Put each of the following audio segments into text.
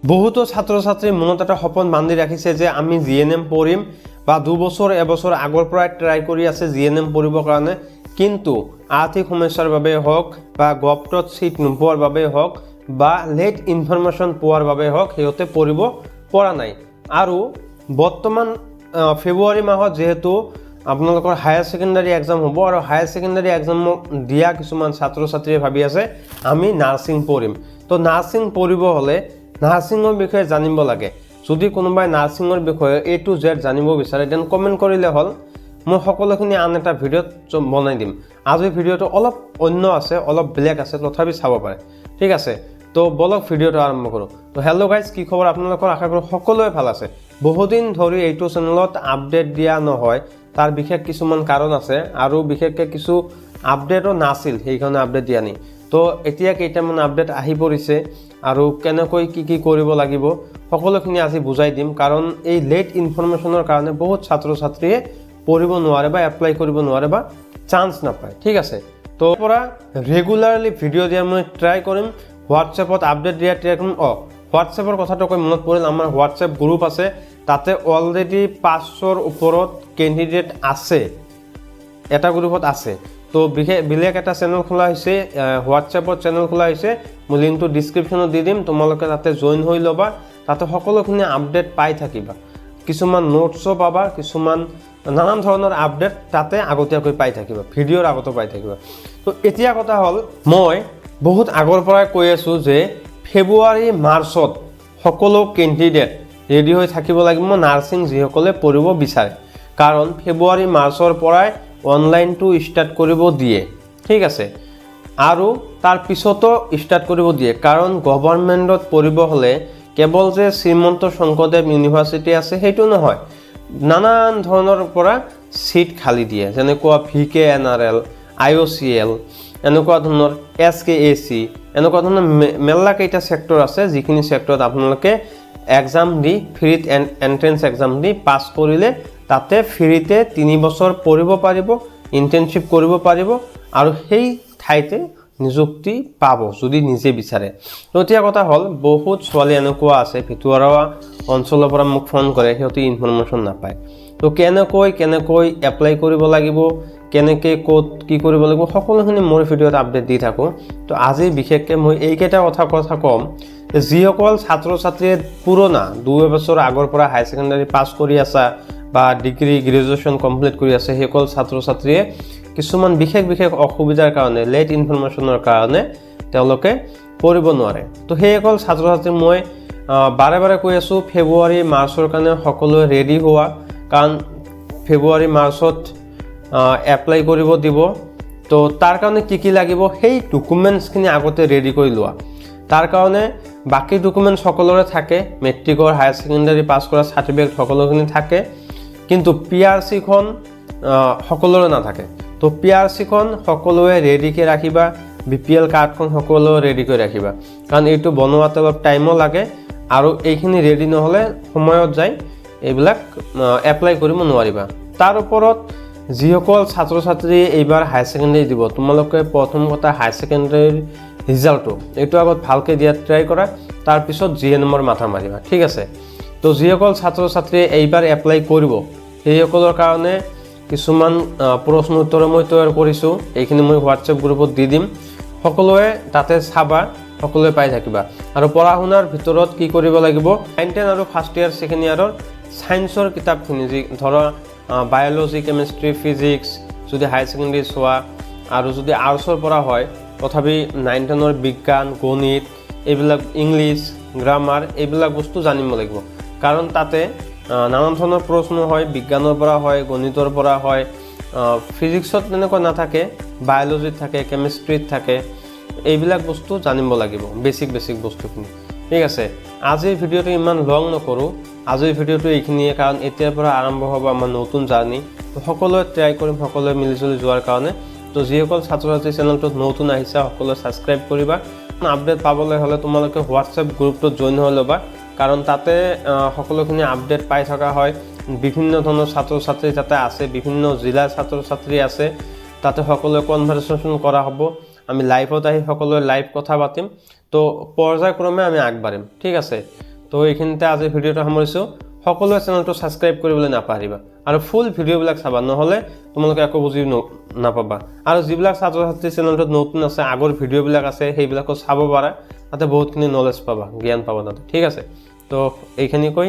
বহুতো ছাত্ৰ ছাত্ৰী মনত এটা সপোন বান্ধি ৰাখিছে যে আমি জিএনএম পঢ়িম বা 2 বছৰ এবছৰ আগৰ পৰাই ট্ৰাই কৰি আছে জিএনএম পঢ়িবৰ কাৰণে, কিন্তু আৰ্থিক সমস্যাৰ বাবে হওক বা গভটত সিট নোপোৱাৰ বাবে হওক বা লেট ইনফৰমেশ্যন পোৱাৰ বাবে হওক সিহঁতে পঢ়িব পৰা নাই। আৰু বৰ্তমান ফেব্ৰুৱাৰী মাহত যেহেতু আপোনালোকৰ হায়াৰ সেকেন্ডাৰী এক্সাম হ'ব আৰু হায়াৰ সেকেন্ডাৰী এক্সাম দিয়া কিছুমান ছাত্ৰ ছাত্ৰীয়ে ভাবি আছে আমি নাৰ্ছিং পঢ়িম। তো নাৰ্ছিং পঢ়িব হ'লে নাৰ্ছিঙৰ বিষয়ে জানিব লাগে। যদি কোনোবাই নাৰ্ছিঙৰ বিষয়ে A to Z জানিব বিচাৰে দেন কমেণ্ট কৰিলে হ'ল, মই সকলোখিনি আন এটা ভিডিঅ'ত বনাই দিম। আজিৰ ভিডিঅ'টো অলপ অন্য আছে, অলপ বেলেগ আছে, তথাপি চাব পাৰে। ঠিক আছে, তো বলক ভিডিঅ'টো আৰম্ভ কৰোঁ। তো হেল্ল' গাইজ, কি খবৰ আপোনালোকৰ? আশা কৰোঁ সকলোৱে ভাল আছে। বহুদিন ধৰি এইটো চেনেলত আপডেট দিয়া নহয়, তাৰ বিশেষ কিছুমান কাৰণ আছে আৰু বিশেষকৈ কিছু আপডেটো নাছিল, সেইকাৰণে আপডেট দিয়া নাই। তো এতিয়া কেইটামান আপডেট আহি পৰিছে আৰু কেনেকৈ কি কৰিব লাগিব সকলোখিনি আজি বুজাই দিম। কাৰণ এই লেট ইনফৰমেশ্যনৰ কাৰণে বহুত ছাত্ৰ ছাত্ৰীয়ে পঢ়িব নোৱাৰে বা এপ্লাই কৰিব নোৱাৰে বা চান্স নাপায়। ঠিক আছে, তো পৰা ৰেগুলাৰলি ভিডিঅ' দিয়াৰ মই ট্ৰাই কৰিম, হোৱাটছএপত আপডেট দিয়া ট্ৰাই কৰিম। হোৱাটছএপৰ কথাটো কৈ মনত পৰিল, আমাৰ হোৱাটছএপ গ্ৰুপ আছে, তাতে অলৰেডি 500ৰ ওপৰত কেণ্ডিডেট আছে, এটা গ্ৰুপত আছে। তো বেলেগ এটা চেনেল খোলা হৈছে, হোৱাটছএপত চেনেল খোলা হৈছে, মই লিংকটো ডিছক্ৰিপশ্যনত দি দিম, তোমালোকে তাতে জইন হৈ ল'বা। তাতে সকলোখিনি আপডেট পাই থাকিবা, কিছুমান নোটছো পাবা, কিছুমান নানান ধৰণৰ আপডেট তাতে আগতীয়াকৈ পাই থাকিবা, ভিডিঅ'ৰ আগতো পাই থাকিবা। তো এতিয়া কথা হ'ল, মই বহুত আগৰ পৰাই কৈ আছোঁ যে ফেব্ৰুৱাৰী মাৰ্চত সকলো কেণ্ডিডেট ৰেডি হৈ থাকিব লাগিব নাৰ্ছিং যিসকলে পঢ়িব বিচাৰে। কাৰণ ফেব্ৰুৱাৰী মাৰ্চৰ পৰাই অনলাইনটো ষ্টাৰ্ট কৰিব দিয়ে। ঠিক আছে, আৰু তাৰ পিছতো ষ্টাৰ্ট কৰিব দিয়ে, কাৰণ গভৰ্ণমেণ্টত পঢ়িব হ'লে কেৱল যে শ্ৰীমন্ত শংকৰদেৱ ইউনিভাৰ্চিটি আছে সেইটো নহয়, নানান ধৰণৰ পৰা চিট খালী দিয়ে, যেনেকুৱা VKNRL, IOCL, এনেকুৱা ধৰণৰ SKAC, এনেকুৱা ধৰণৰ মেল্লাকেইটা ছেক্টৰ আছে, যিখিনি ছেক্টৰত আপোনালোকে এক্সাম দি ফ্ৰীত এণ্ট্ৰেঞ্চ এক্সাম দি পাছ কৰিলে তাতে ফ্ৰীতে 3 বছৰ পঢ়িব পাৰিব, ইণ্টাৰ্ণশ্বিপ কৰিব পাৰিব আৰু সেই ঠাইতে নিযুক্তি পাব যদি নিজে বিচাৰে। তো এতিয়া কথা হ'ল, বহুত ছোৱালী এনেকুৱা আছে ভিতৰুৱা অঞ্চলৰ পৰা মোক ফোন কৰে, সিহঁতে ইনফৰমেশ্যন নাপায়। তো কেনেকৈ এপ্লাই কৰিব লাগিব, কেনেকৈ ক'ত কি কৰিব লাগিব, সকলোখিনি মোৰ ভিডিঅ'ত আপডেট দি থাকোঁ। তো আজি বিশেষকৈ মই এইকেইটা কথা ক'ম, যিসকল ছাত্ৰ ছাত্ৰীয়ে পুৰণা 2 বছৰ আগৰ পৰা হায়াৰ ছেকেণ্ডাৰী পাছ কৰি আছা বা ডিগ্ৰী গ্ৰেজুৱেশ্যন কমপ্লিট কৰি আছে, সেইসকল ছাত্ৰ ছাত্ৰীয়ে কিছুমান বিশেষ অসুবিধাৰ কাৰণে, লেট ইনফৰমেশ্যনৰ কাৰণে তেওঁলোকে পঢ়িব নোৱাৰে। তো সেইসকল ছাত্ৰ ছাত্ৰী মই বাৰে কৈ আছোঁ, ফেব্ৰুৱাৰী মাৰ্চৰ কাৰণে সকলোৱে ৰেডি হোৱা, কাৰণ ফেব্ৰুৱাৰী মাৰ্চত এপ্লাই কৰিব দিব। তো তাৰ কাৰণে কি লাগিব, সেই ডকুমেণ্টছখিনি আগতে ৰেডি কৰি লোৱা। তাৰ কাৰণে বাকী ডকুমেণ্টছ সকলোৰে থাকে, মেট্ৰিকৰ হায়াৰ ছেকেণ্ডাৰী পাছ কৰা চাৰ্টিফিকেট সকলোখিনি থাকে, কিন্তু PRC-খন সকলোৰে নাথাকে। তো PRC-খন সকলোৱে ৰেডিকৈ ৰাখিবা, BPL কাৰ্ডখন সকলোৱে ৰেডিকৈ ৰাখিবা, কাৰণ এইটো বনোৱাতে অলপ টাইমো লাগে আৰু এইখিনি ৰেডি নহ'লে সময়ত যায় এইবিলাক এপ্লাই কৰিব নোৱাৰিবা। তাৰ ওপৰত যিসকল ছাত্ৰ ছাত্ৰী এইবাৰ হায়াৰ ছেকেণ্ডাৰী দিব, তোমালোকে প্ৰথম কথা হায়াৰ ছেকেণ্ডাৰীৰ ৰিজাল্টটো এইটো আগত ভালকৈ দিয়াত ট্ৰাই কৰা, তাৰপিছত GNM-ৰ মাথা মাৰিবা। ঠিক আছে, তো যিসকল ছাত্ৰ ছাত্ৰীয়ে এইবাৰ এপ্লাই কৰিব সেইসকলৰ কাৰণে কিছুমান প্ৰশ্ন উত্তৰ মই তৈয়াৰ কৰিছোঁ, এইখিনি মই হোৱাটছএপ গ্ৰুপত দি দিম, সকলোৱে তাতে চাবা, সকলোৱে পাই থাকিবা। আৰু পঢ়া শুনাৰ ভিতৰত কি কৰিব লাগিব, 9, 10 আৰু ফাৰ্ষ্ট ইয়াৰ ছেকেণ্ড ইয়াৰৰ ছায়েন্সৰ কিতাপখিনি, যি ধৰা বায়'লজি, কেমেষ্ট্ৰি, ফিজিক্স যদি হায়াৰ ছেকেণ্ডেৰী চোৱা, আৰু যদি আৰ্টছৰ পৰা হয় তথাপি 9, 10ৰ বিজ্ঞান, গণিত, এইবিলাক ইংলিছ, গ্ৰামাৰ, এইবিলাক বস্তু জানিব লাগিব। কাৰণ তাতে নানান ধৰণৰ প্ৰশ্ন হয়, বিজ্ঞানৰ পৰা হয়, গণিতৰ পৰা হয়, ফিজিক্সত তেনেকুৱা নাথাকে, বায়'লজিত থাকে, কেমেষ্ট্ৰিত থাকে, এইবিলাক বস্তু জানিব লাগিব, বেছিক বস্তুখিনি। ঠিক আছে, আজিৰ ভিডিঅ'টো ইমান লং নকৰোঁ, আজিৰ ভিডিঅ'টো এইখিনিয়ে, কাৰণ এতিয়াৰ পৰা আৰম্ভ হ'ব আমাৰ নতুন জাৰ্ণি। তো সকলোৱে ট্ৰাই কৰিম, সকলোৱে মিলিজুলি যোৱাৰ কাৰণে। তো যিসকল ছাত্ৰ ছাত্ৰী চেনেলটোত নতুন আহিছে সকলোৱে ছাবস্ক্ৰাইব কৰিবা। আপডেট পাবলৈ হ'লে তোমালোকে হোৱাটছএপ গ্ৰুপটোত জইন হৈ ল'বা, কাৰণ তাতে সকলোখিনি আপডেট পাই থকা হয়। বিভিন্ন ধৰণৰ ছাত্ৰ ছাত্ৰী তাতে আছে, বিভিন্ন জিলাৰ ছাত্ৰ ছাত্ৰী আছে, তাতে সকলোৱে কনভাৰচেশ্যন কৰা হ'ব, আমি লাইভত আহি সকলোৱে লাইভ কথা পাতিম। তো পৰ্যায়ক্ৰমে আমি আগবাঢ়িম। ঠিক আছে, তো এইখিনিতে আজি ভিডিঅ'টো সামৰিছোঁ সকলোৱে চেনেলটো ছাবস্ক্ৰাইব কৰিবলৈ নাপাহৰিবা আৰু ফুল ভিডিঅ'বিলাক চাবা নহ'লে তোমালোকে একো বুজি নাপাবা আৰু যিবিলাক ছাত্ৰ ছাত্ৰী চেনেলটোত নতুন আছে আগৰ ভিডিঅ'বিলাক আছে সেইবিলাকো চাব পাৰা তাতে বহুতখিনি নলেজ পাবা জ্ঞান পাবা তাতে ঠিক আছে তো এইখিনি কৈ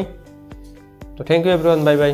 তো thank you everyone bye by